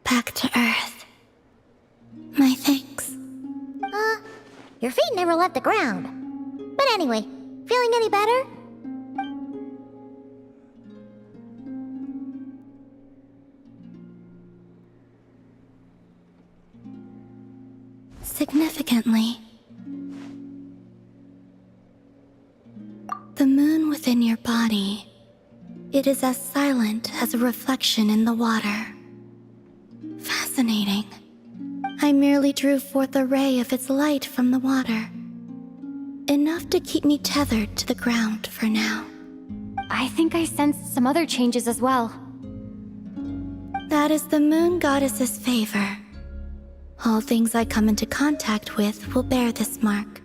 Back to Earth. My thanks. Your feet never left the ground. But anyway, feeling any better? Significantly. The moon within your body, it is as silent as a reflection in the water. Fascinating. I merely drew forth a ray of its light from the water. Enough to keep me tethered to the ground for now. I think I sensed some other changes as well. That is the moon goddess's favor. All things I come into contact with will bear this mark.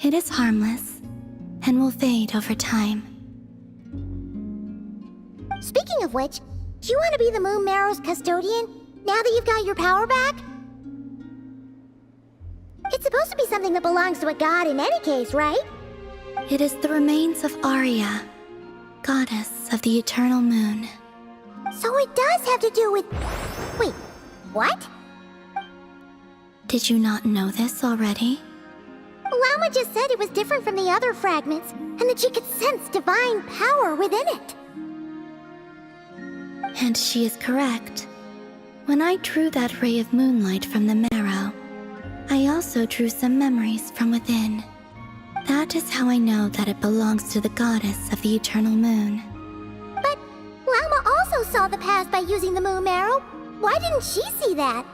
It is harmless, and will fade over time. Speaking of which, do you want to be the Moon Marrow's custodian, now that you've got your power back? It's supposed to be something that belongs to a god in any case, right? It is the remains of Arya, goddess of the eternal moon. So it does have to do with... Wait, what? Did you not know this already? Llama just said it was different from the other fragments, and that she could sense divine power within it. And she is correct. When I drew that ray of moonlight from the marrow, I also drew some memories from within. That is how I know that it belongs to the goddess of the eternal moon. But Llama also saw the past by using the Moon Marrow. Why didn't she see that?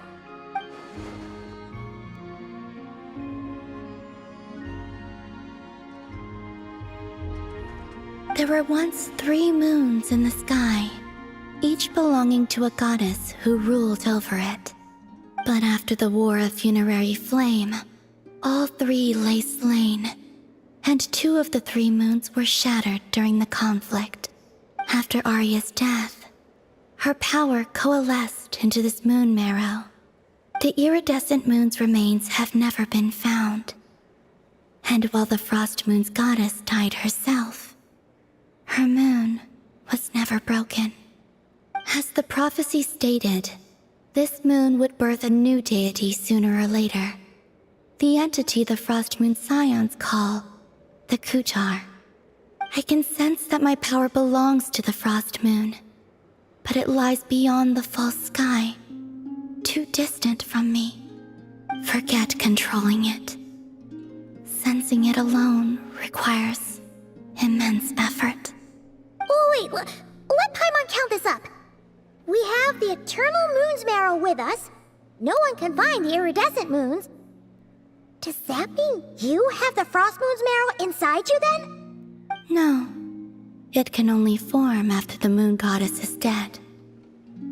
There were once 3 moons in the sky, each belonging to a goddess who ruled over it. But after the War of Funerary Flame, all 3 lay slain, and 2 of the 3 moons were shattered during the conflict. After Arya's death, her power coalesced into this moon marrow. The iridescent moon's remains have never been found. And while the Frost Moon's goddess died herself, her moon was never broken. As the prophecy stated, this moon would birth a new deity sooner or later. The entity the Frost Moon Scions call the Kujar. I can sense that my power belongs to the Frost Moon, but it lies beyond the false sky, too distant from me. Forget controlling it. Sensing it alone requires immense effort. Oh wait, let Paimon count this up. We have the Eternal Moon's Marrow with us. No one can find the iridescent moons. Does that mean you have the Frost Moon's Marrow inside you then? No. It can only form after the moon goddess is dead.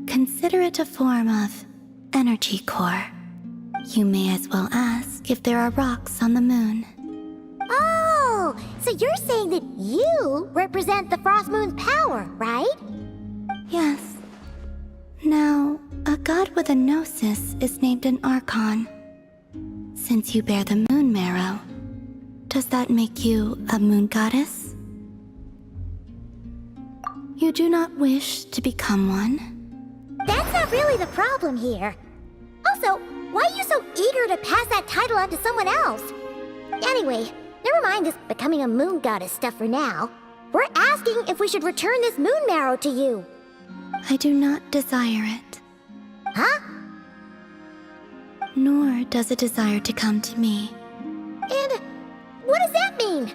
Consider it a form of energy core. You may as well ask if there are rocks on the moon. Oh, so you're saying that you represent the Frost Moon's power, right? Yes. Now, a god with a gnosis is named an Archon. Since you bear the moon marrow, does that make you a moon goddess? You do not wish to become one? That's not really the problem here. Also, why are you so eager to pass that title on to someone else? Anyway, never mind this becoming a moon goddess stuff for now. We're asking if we should return this moon marrow to you. I do not desire it. Huh? Nor does it desire to come to me. And what does that mean?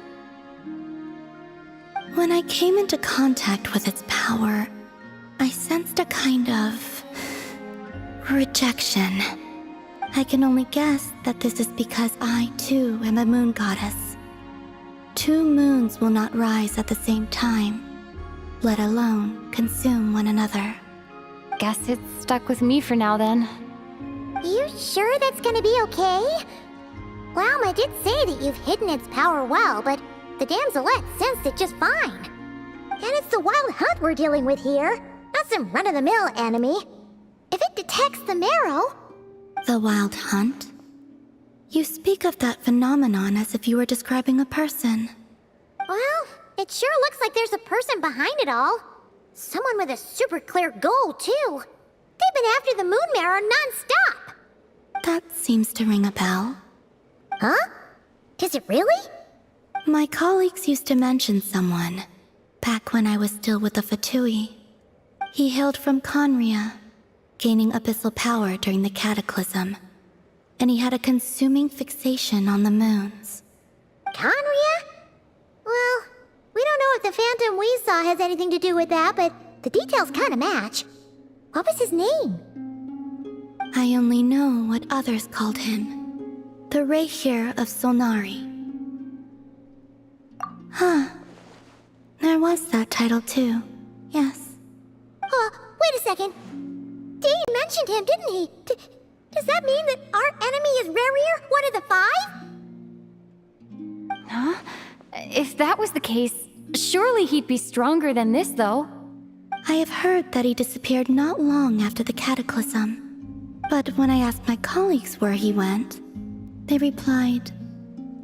When I came into contact with its power, I sensed a kind of rejection. I can only guess that this is because I, too, am a moon goddess. 2 moons will not rise at the same time, let alone consume one another. Guess it's stuck with me for now then. You sure that's gonna be okay? Llama did say that you've hidden its power well, but the damselette sensed it just fine. And it's the wild hunt we're dealing with here, not some run-of-the-mill enemy. If it detects the marrow... The wild hunt? You speak of that phenomenon as if you were describing a person. Well, it sure looks like there's a person behind it all. Someone with a super clear goal, too. They've been after the moon marrow non-stop. That seems to ring a bell. Huh? Does it really? My colleagues used to mention someone, back when I was still with the Fatui. He hailed from Conria, gaining abyssal power during the cataclysm, and he had a consuming fixation on the moons. Conria? Well, we don't know if the phantom we saw has anything to do with that, but the details kinda match. What was his name? I only know what others called him. The Reihir of Solnari. Huh. There was that title too, yes. Wait a second. Dane mentioned him, didn't he? Does that mean that our enemy is Rerir, one of the five? Huh? If that was the case, surely he'd be stronger than this, though. I have heard that he disappeared not long after the cataclysm. But when I asked my colleagues where he went, they replied,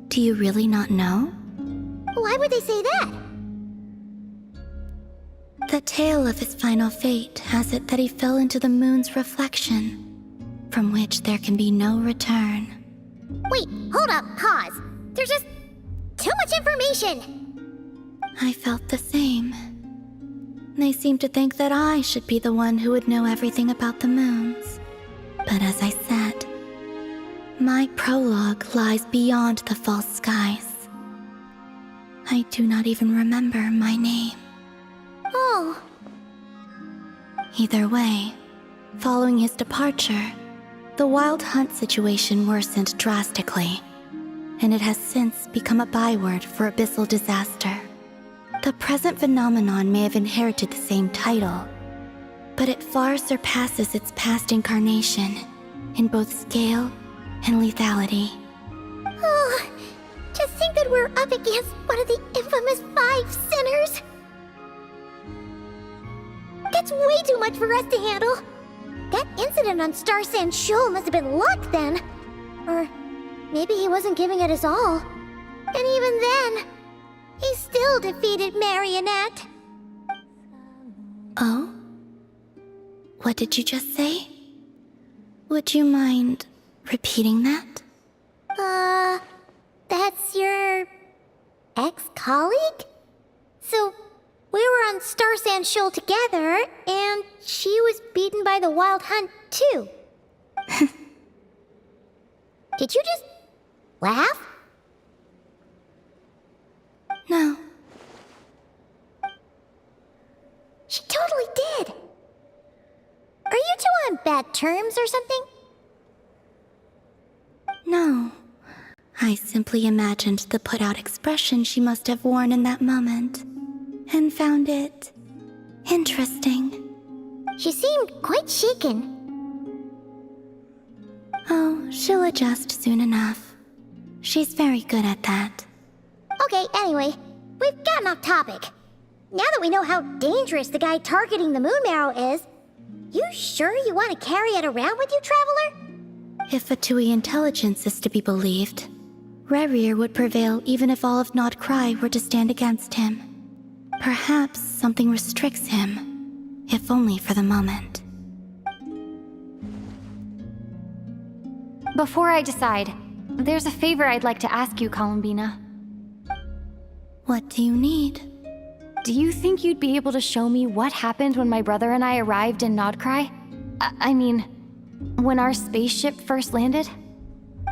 "Do you really not know?" Why would they say that? The tale of his final fate has it that he fell into the moon's reflection, from which there can be no return. Wait, hold up, pause. There's just too much information. I felt the same. They seemed to think that I should be the one who would know everything about the moons. But as I said, my prologue lies beyond the false skies. I do not even remember my name. Oh. Either way, following his departure, the wild hunt situation worsened drastically, and it has since become a byword for abyssal disaster. The present phenomenon may have inherited the same title, but it far surpasses its past incarnation in both scale and lethality. Oh, to think that we're up against one of the infamous 5 sinners. That's way too much for us to handle. That incident on Star Sand Shoal must have been luck then. Or maybe he wasn't giving it his all. And even then, he still defeated Marionette. Oh? What did you just say? Would you mind repeating that? That's your ex-colleague? So, we were on Star Sand Shoal together, and she was beaten by the Wild Hunt, too. Did you just laugh? No. She totally did. Are you two on bad terms or something? No. I simply imagined the put-out expression she must have worn in that moment, and found it interesting. She seemed quite shaken. Oh, she'll adjust soon enough. She's very good at that. Okay, anyway, we've gotten off topic. Now that we know how dangerous the guy targeting the moon marrow is, you sure you want to carry it around with you, Traveler? If Fatui intelligence is to be believed, Rerir would prevail even if all of Nod Cry were to stand against him. Perhaps something restricts him, if only for the moment. Before I decide, there's a favor I'd like to ask you, Columbina. What do you need? Do you think you'd be able to show me what happened when my brother and I arrived in Nodcry? I mean, when our spaceship first landed?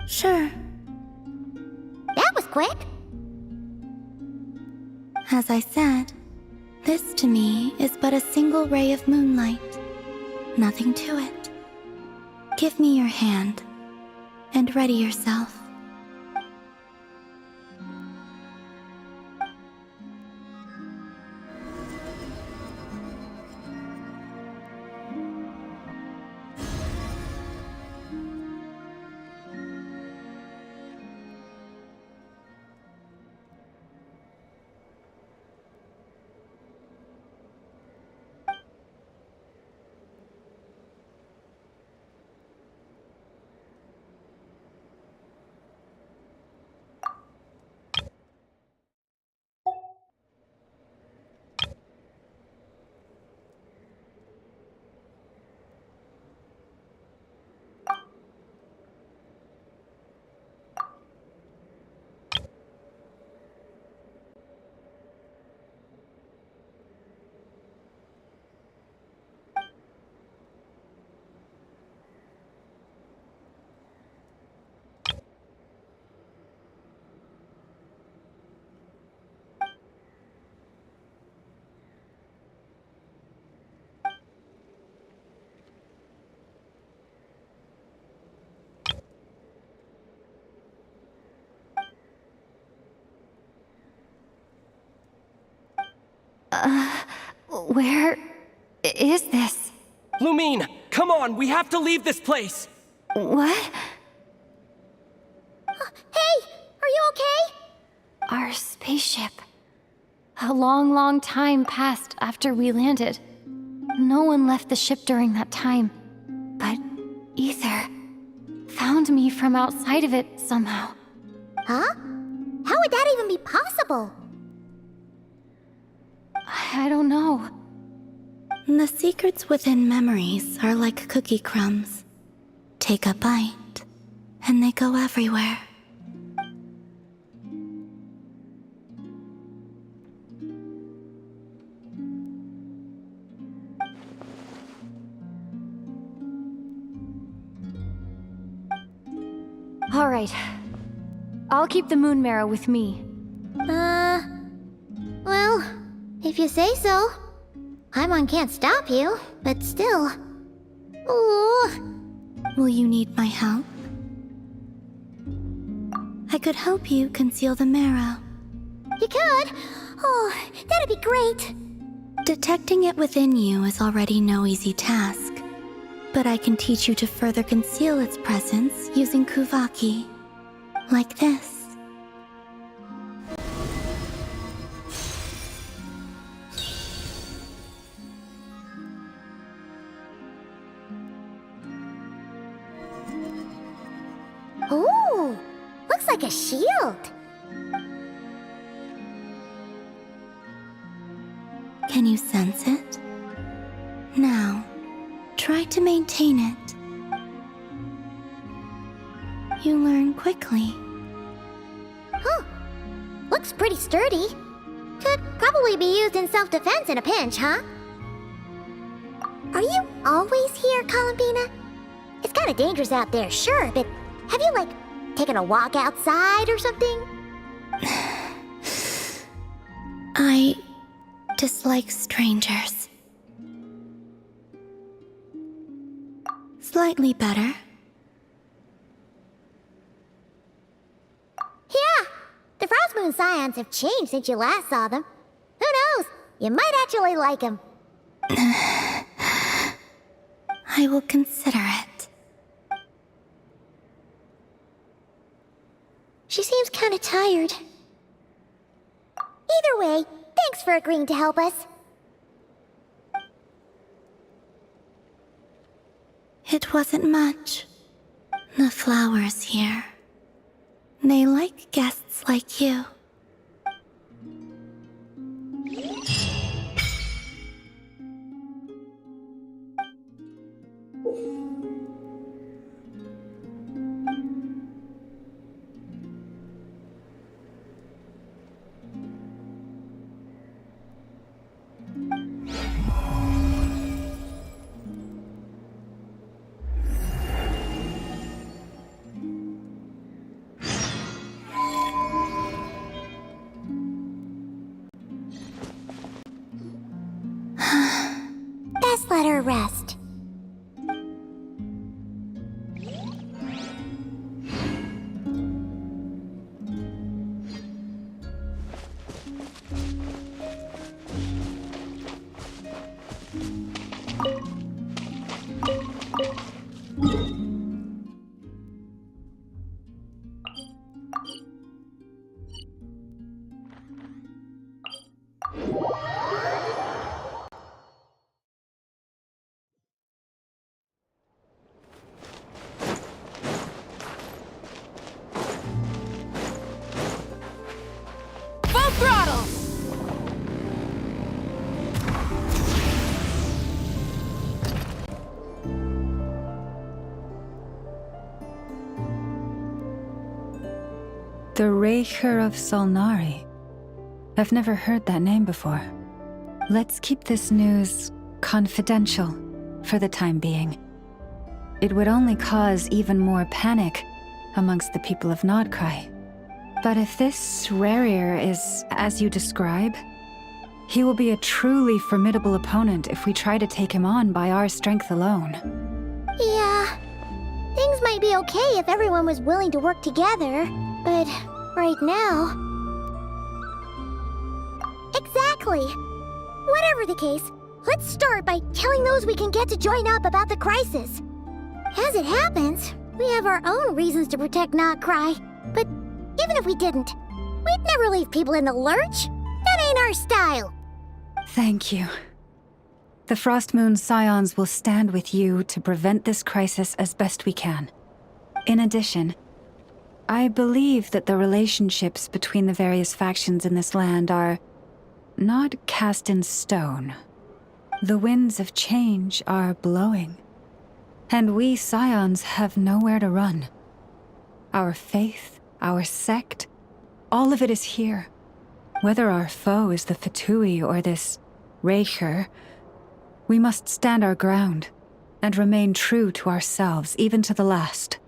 Sure. That was quick. As I said, this to me is but a single ray of moonlight. Nothing to it. Give me your hand, and ready yourself. Where is this? Lumine, come on, we have to leave this place! What? Hey, are you okay? Our spaceship. A long, long time passed after we landed. No one left the ship during that time. But Ether found me from outside of it somehow. Huh? How would that even be possible? I don't know. The secrets within memories are like cookie crumbs. Take a bite, and they go everywhere. All right. I'll keep the moon marrow with me. Well, if you say so. Paimon can't stop you, but still. Ooh. Will you need my help? I could help you conceal the marrow. You could? Oh, that'd be great. Detecting it within you is already no easy task, but I can teach you to further conceal its presence using Kuvaki. Like this. Ooh, looks like a shield. Can you sense it? Now, try to maintain it. You learn quickly. Huh. Looks pretty sturdy. Could probably be used in self-defense in a pinch, huh? Are you always here, Columbina? It's kinda dangerous out there, sure, but have you, like, taken a walk outside or something? I dislike strangers. Slightly better. Yeah, the Frost Moon Scions have changed since you last saw them. Who knows? You might actually like them. I will consider it. She seems kinda tired. Either way, thanks for agreeing to help us. It wasn't much. The flowers here. They like guests like you. Best let her rest. Full throttle! The Raker of Solnari. I've never heard that name before. Let's keep this news confidential for the time being. It would only cause even more panic amongst the people of Nodcry. But if this Rarier is as you describe, he will be a truly formidable opponent if we try to take him on by our strength alone. Yeah, things might be okay if everyone was willing to work together, but right now... Exactly! Whatever the case, let's start by telling those we can get to join up about the crisis. As it happens, we have our own reasons to protect Not Cry, but even if we didn't, we'd never leave people in the lurch. That ain't our style. Thank you. The Frost Moon Scions will stand with you to prevent this crisis as best we can. In addition, I believe that the relationships between the various factions in this land are not cast in stone. The winds of change are blowing, and we Scions have nowhere to run. Our faith, our sect, all of it is here. Whether our foe is the Fatui or this Raker, we must stand our ground and remain true to ourselves, even to the last.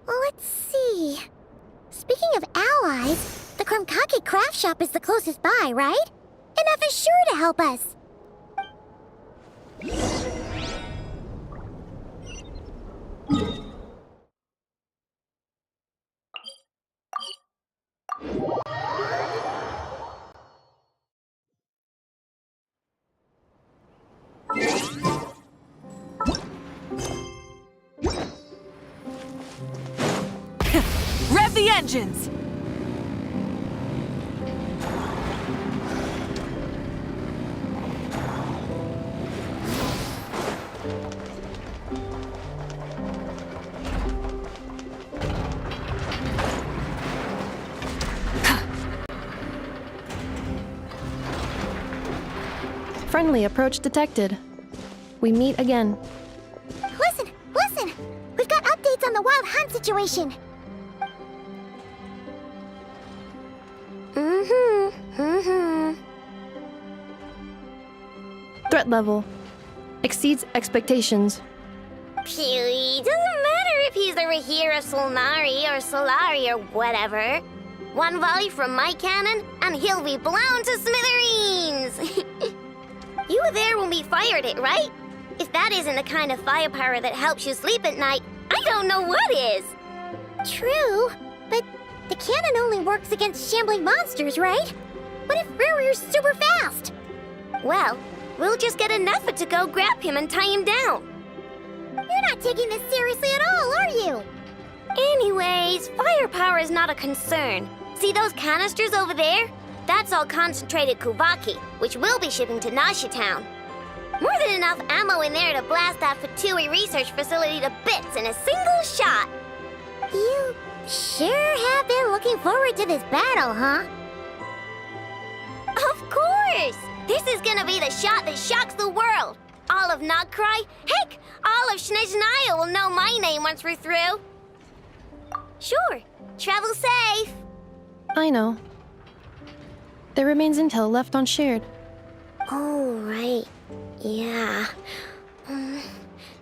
Let's see. Speaking of allies, the Krumkake craft shop is the closest by, right? Enough is sure to help us. Rev the engines! Friendly approach detected. We meet again. Listen! We've got updates on the Wild Hunt situation. Threat level exceeds expectations. Pewy, doesn't matter if he's the Rahira Solnari or Solari or whatever. One volley from my cannon, and he'll be blown to smithereens! You were there when we fired it, right? If that isn't the kind of firepower that helps you sleep at night, I don't know what is! True, but the cannon only works against shambling monsters, right? What if Rarir's super fast? Well, we'll just get enough to go grab him and tie him down. You're not taking this seriously at all, are you? Anyways, firepower is not a concern. See those canisters over there? That's all concentrated Kuvaki, which we'll be shipping to Nasha Town. More than enough ammo in there to blast that Fatui research facility to bits in a single shot. You sure have been looking forward to this battle, huh? Of course! This is gonna be the shot that shocks the world. All of Nagcry, heck, all of Snezhnaya will know my name once we're through. Sure, travel safe. I know. There remains intel left unshared. Oh, right. Yeah.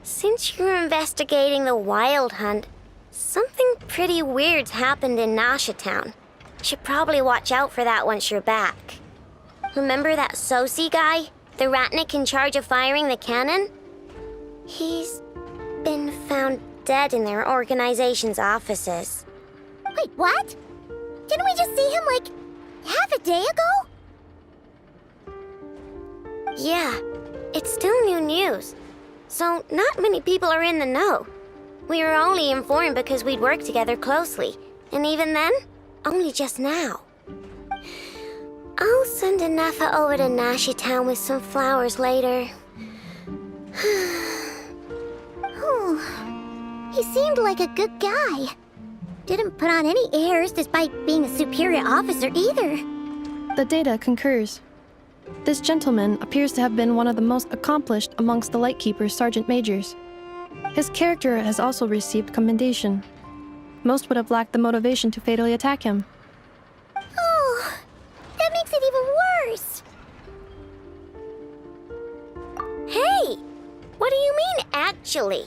Since you're investigating the Wild Hunt, something pretty weird's happened in Nasha Town. Should probably watch out for that once you're back. Remember that Sosi guy? The Ratnik in charge of firing the cannon? He's been found dead in their organization's offices. Wait, what? Didn't we just see him, like, half a day ago? Yeah, it's still new news. So not many people are in the know. We were only informed because we'd worked together closely. And even then, only just now. I'll send Anafa over to Nashi Town with some flowers later. Oh, he seemed like a good guy. Didn't put on any airs despite being a superior officer either. The data concurs. This gentleman appears to have been one of the most accomplished amongst the Lightkeeper's sergeant majors. His character has also received commendation. Most would have lacked the motivation to fatally attack him. Oh, that makes it even worse. Hey! What do you mean, actually?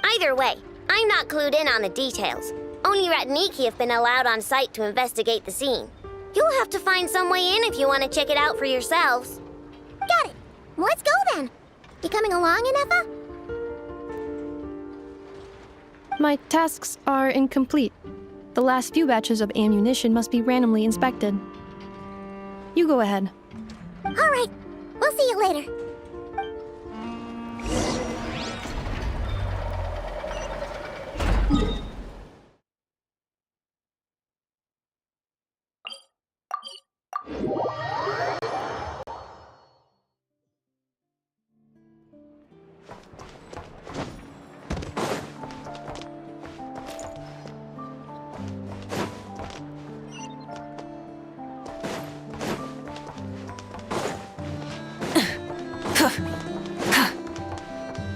Either way, I'm not clued in on the details. Only Ratniki have been allowed on site to investigate the scene. You'll have to find some way in if you want to check it out for yourselves. Got it. Let's go then. You coming along, Anafa? My tasks are incomplete. The last few batches of ammunition must be randomly inspected. You go ahead. All right, We'll see you later.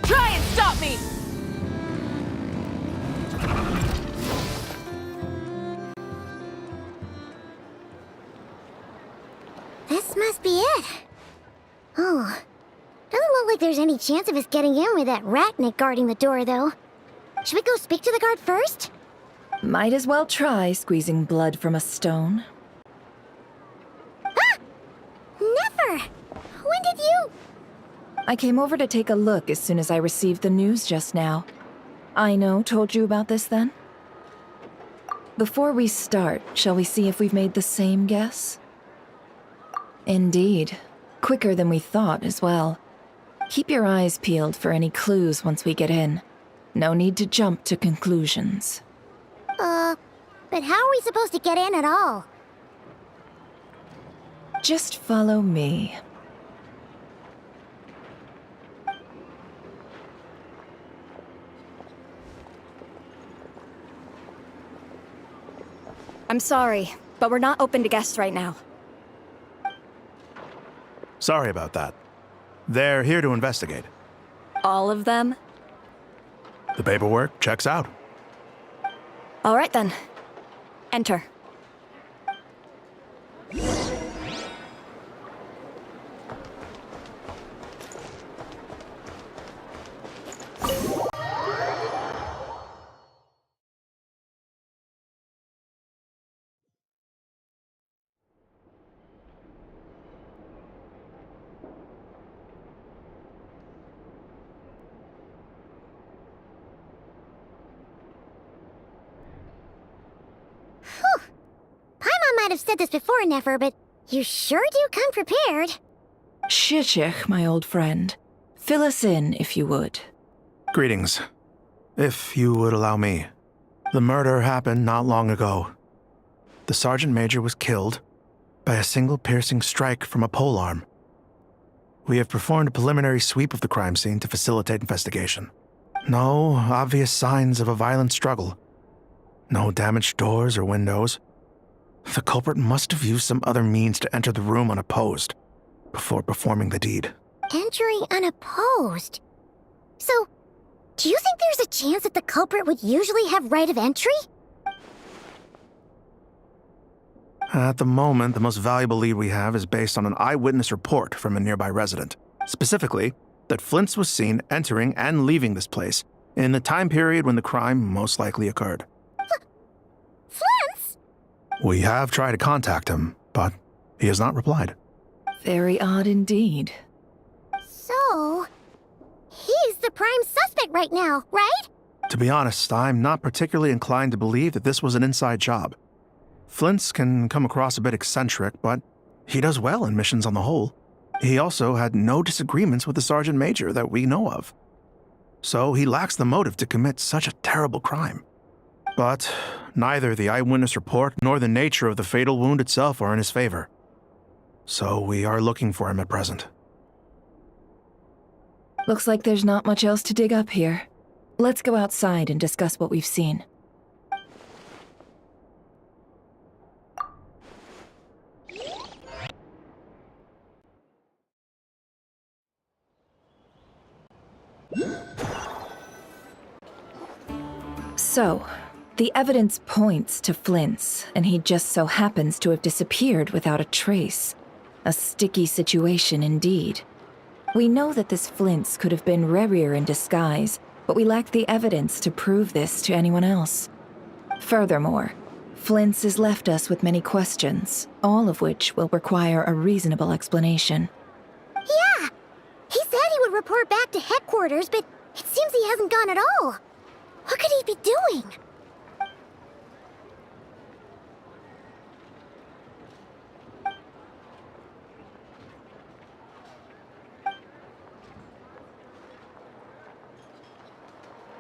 Try and stop me! This must be it. Oh. Doesn't look like there's any chance of us getting in with that ratnik guarding the door, though. Should we go speak to the guard first? Might as well try squeezing blood from a stone. Ah! Never! When did you... I came over to take a look as soon as I received the news just now. Aino told you about this then? Before we start, shall we see if we've made the same guess? Indeed. Quicker than we thought as well. Keep your eyes peeled for any clues once we get in. No need to jump to conclusions. But how are we supposed to get in at all? Just follow me. I'm sorry, but we're not open to guests right now. Sorry about that. They're here to investigate. All of them? The paperwork checks out. All right then. Enter. Paimon might have said this before, Nefer, but you sure do come prepared. Shishich, my old friend. Fill us in, if you would. Greetings. If you would allow me. The murder happened not long ago. The Sergeant Major was killed by a single piercing strike from a polearm. We have performed a preliminary sweep of the crime scene to facilitate investigation. No obvious signs of a violent struggle. No damaged doors or windows. The culprit must have used some other means to enter the room unopposed before performing the deed. Entering unopposed. So, do you think there's a chance that the culprit would usually have right of entry? At the moment, the most valuable lead we have is based on an eyewitness report from a nearby resident. Specifically, that Flint's was seen entering and leaving this place in the time period when the crime most likely occurred. Flint's? We have tried to contact him, but he has not replied. Very odd indeed. So, he's the prime suspect right now, right? To be honest, I'm not particularly inclined to believe that this was an inside job. Flint's can come across a bit eccentric, but he does well in missions on the whole. He also had no disagreements with the Sergeant Major that we know of. So he lacks the motive to commit such a terrible crime. But neither the eyewitness report nor the nature of the fatal wound itself are in his favor. So we are looking for him at present. Looks like there's not much else to dig up here. Let's go outside and discuss what we've seen. So, the evidence points to Flint's, and he just so happens to have disappeared without a trace. A sticky situation indeed. We know that this Flint's could have been Rerir in disguise, but we lack the evidence to prove this to anyone else. Furthermore, Flint's has left us with many questions, all of which will require a reasonable explanation. Yeah! He said he would report back to headquarters, but it seems he hasn't gone at all. What could he be doing?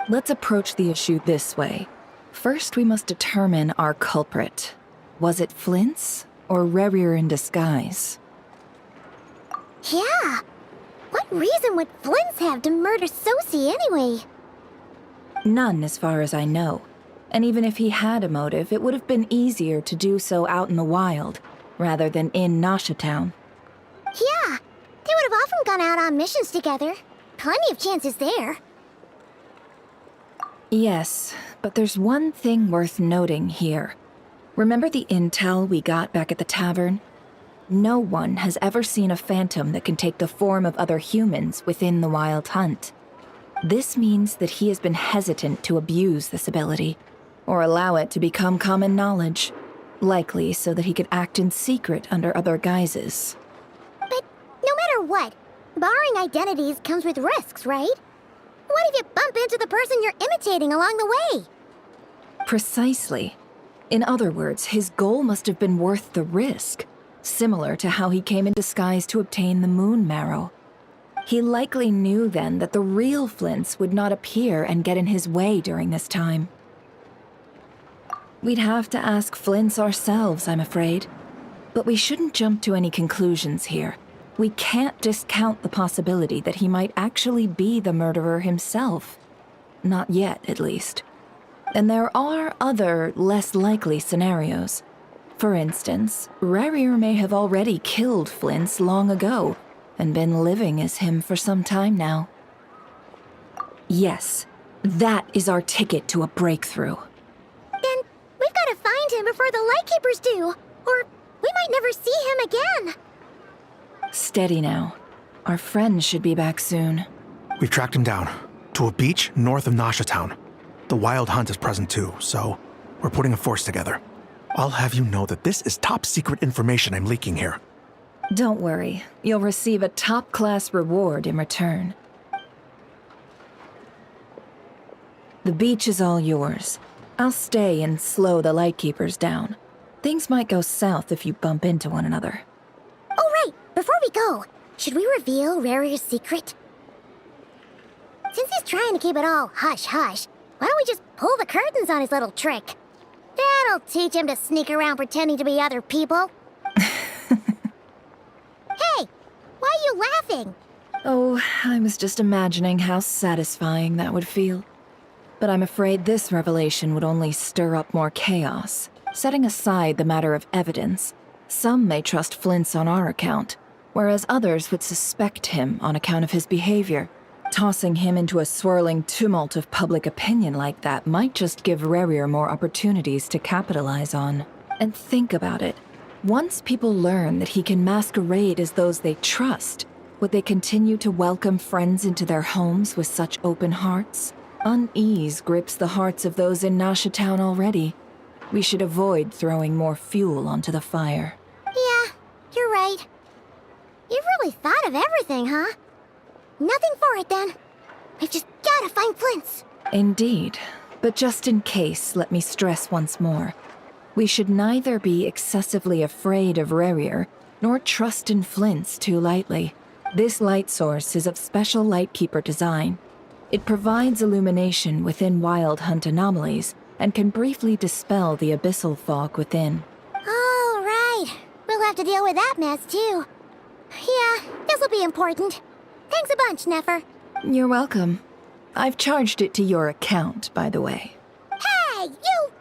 Let's approach the issue this way. First, we must determine our culprit. Was it Flint's or Rerir in disguise? Yeah. What reason would Flint's have to murder Sosie anyway? None, as far as I know. And even if he had a motive, it would have been easier to do so out in the wild, rather than in Nasha Town. Yeah. They would have often gone out on missions together. Plenty of chances there. Yes, but there's one thing worth noting here. Remember the intel we got back at the tavern? No one has ever seen a phantom that can take the form of other humans within the Wild Hunt. This means that he has been hesitant to abuse this ability, or allow it to become common knowledge, likely so that he could act in secret under other guises. But no matter what, borrowing identities comes with risks, right? What if you bump into the person you're imitating along the way? Precisely. In other words, his goal must have been worth the risk, similar to how he came in disguise to obtain the moon marrow. He likely knew then that the real Flints would not appear and get in his way during this time. We'd have to ask Flints ourselves, I'm afraid. But we shouldn't jump to any conclusions here. We can't discount the possibility that he might actually be the murderer himself. Not yet, at least. And there are other, less likely scenarios. For instance, Rerir may have already killed Flints long ago, and been living as him for some time now. Yes, that is our ticket to a breakthrough. Then we've got to find him before the Lightkeepers do, or we might never see him again. Steady now. Our friend should be back soon. We've tracked him down to a beach north of Nasha Town. The Wild Hunt is present too, so we're putting a force together. I'll have you know that this is top secret information I'm leaking here. Don't worry, you'll receive a top-class reward in return. The beach is all yours. I'll stay and slow the Lightkeepers down. Things might go south if you bump into one another. Oh, right. Before we go, should we reveal Rarir's secret? Since he's trying to keep it all hush-hush, why don't we just pull the curtains on his little trick? That'll teach him to sneak around pretending to be other people. Hey, why are you laughing? Oh, I was just imagining how satisfying that would feel. But I'm afraid this revelation would only stir up more chaos. Setting aside the matter of evidence, some may trust Flint's on our account, whereas others would suspect him on account of his behavior. Tossing him into a swirling tumult of public opinion like that might just give Rerir more opportunities to capitalize on. And think about it. Once people learn that he can masquerade as those they trust, would they continue to welcome friends into their homes with such open hearts? Unease grips the hearts of those in Nasha Town already. We should avoid throwing more fuel onto the fire. Yeah, you're right. You've really thought of everything, huh? Nothing for it, then. We've just gotta find Flint's. Indeed. But just in case, let me stress once more. We should neither be excessively afraid of Rerir, nor trust in Flint's too lightly. This light source is of special Lightkeeper design. It provides illumination within Wild Hunt anomalies, and can briefly dispel the abyssal fog within. Oh, right. We'll have to deal with that mess, too. Yeah, this'll be important. Thanks a bunch, Nefer. You're welcome. I've charged it to your account, by the way. Hey, you!